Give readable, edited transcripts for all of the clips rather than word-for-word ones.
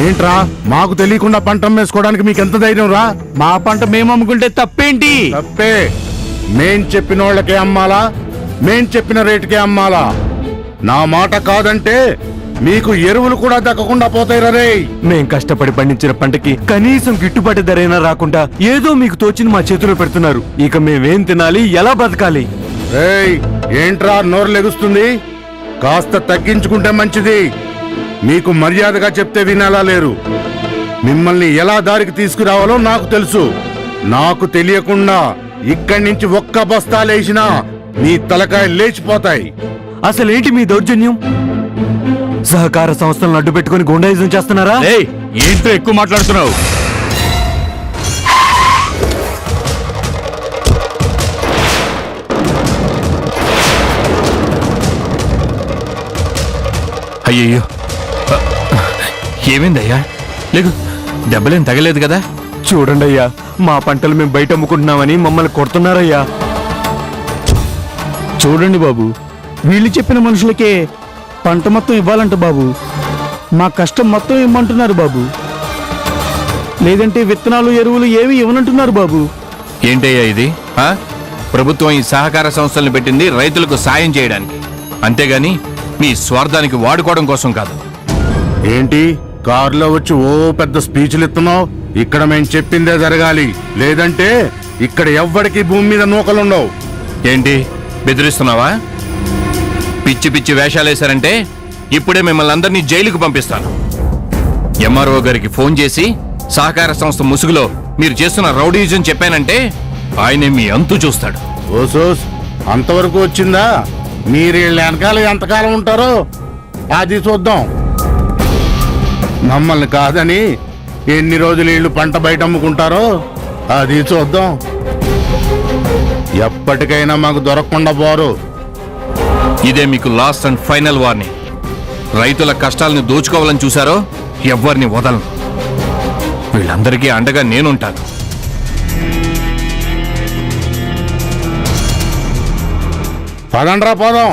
ఏంట్రా మాకు తెలియకుండా పంట అమ్మేసుకోవడానికి మీకు ఎంత ధైర్యం రా? మా పంట మేము అమ్ముకుంటే తప్పేంటి? తప్పే. మేం చెప్పిన వాళ్ళకే అమ్మాలా, మేం చెప్పిన రేటుకే అమ్మాలా? నా మాట కాదంటే మీకు ఎరువులు కూడా దక్కకుండా పోతాయి రే. మేం కష్టపడి పండించిన పంటకి కనీసం గిట్టుబాటు ధరైనా రాకుండా ఏదో మీకు తోచింది మా చేతిలో పెడుతున్నారు. ఇక మేమేం తినాలి, ఎలా బతకాలి? ఏయ్, ఏంట్రా నోరు లెగుస్తుంది? కాస్త తగ్గించుకుంటే మంచిది. మీకు మర్యాదగా చెప్తే వినాలా లేరు? మిమ్మల్ని ఎలా దారికి తీసుకురావాలో నాకు తెలుసు. నాకు తెలియకుండా ఇక్కడి నుంచి ఒక్క బస్తాలేసినా మీ తలకాయ లేచిపోతాయి. అసలేంటి మీ దౌర్జన్యం? సహకార సంస్థలను అడ్డు పెట్టుకుని గుండాయిజం చేస్తున్నారా? ఏయ్, ఏంటో ఎక్కువ మాట్లాడుతున్నావు? అయ్యయ్యో, ఏమైందయ్యా? లేకు, దెబ్బలేం తగలేదు కదా? చూడండి అయ్యా, మా పంటలు మేము బయట అమ్ముకుంటున్నామని మమ్మల్ని కొడుతున్నారయ్యా. చూడండి బాబు, వీళ్ళు చెప్పిన మనుషులకే పంట మొత్తం ఇవ్వాలంట బాబు. మా కష్టం మొత్తం ఇమ్మంటున్నారు బాబు. లేదంటే విత్తనాలు ఎరువులు ఏమి ఇవ్వనంటున్నారు బాబు. ఏంటయ్యా ఇది? ప్రభుత్వం ఈ సహకార సంస్థలను పెట్టింది రైతులకు సాయం చేయడానికి, అంతేగాని మీ స్వార్థానికి వాడుకోవడం కోసం కాదు. ఏంటి కారులో వచ్చి ఓ పెద్ద స్పీచ్లు ఇస్తున్నావు? ఇక్కడ మేం చెప్పిందే జరగాలి, లేదంటే ఇక్కడ ఎవ్వడికి భూమి మీద నూకలుండవు. ఏంటి బెదిరిస్తున్నావా? పిచ్చి పిచ్చి వేషాలేశారంటే ఇప్పుడే మిమ్మల్ని అందరినీ జైలుకు పంపిస్తాను. ఎంఆర్ఓ గారికి ఫోన్ చేసి సహకార సంస్థ ముసుగులో మీరు చేస్తున్న రౌడీజం చెప్పానంటే ఆయనే మీ అంతు చూస్తాడు. ఓసోస్, అంతవరకు వచ్చిందా? మీరు వీళ్ళ వెనకాల ఎంతకాలం ఉంటారో అది చూద్దాం. మమ్మల్ని కాదని ఎన్ని రోజులు వీళ్ళు పంట బయట అమ్ముకుంటారో అది చూద్దాం. ఎప్పటికైనా మాకు దొరకకుండా పోరు. ఇదే మీకు లాస్ట్ అండ్ ఫైనల్ వార్నింగ్. రైతుల కష్టాలను దోచుకోవాలని చూశారో ఎవ్వరిని వదలను. వీళ్ళందరికీ అండగా నేనుంటాను. పదండ్రా పోదాం.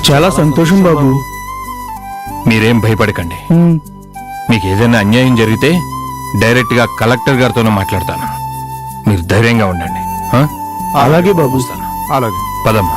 చాలా సంతోషం బాబు. మీరేం భయపడకండి. మీకు ఏదైనా అన్యాయం జరిగితే డైరెక్ట్గా కలెక్టర్ గారితోనే మాట్లాడతాను. మీరు ధైర్యంగా ఉండండి. అలాగే బాబు. అలాగే పదమ్మా.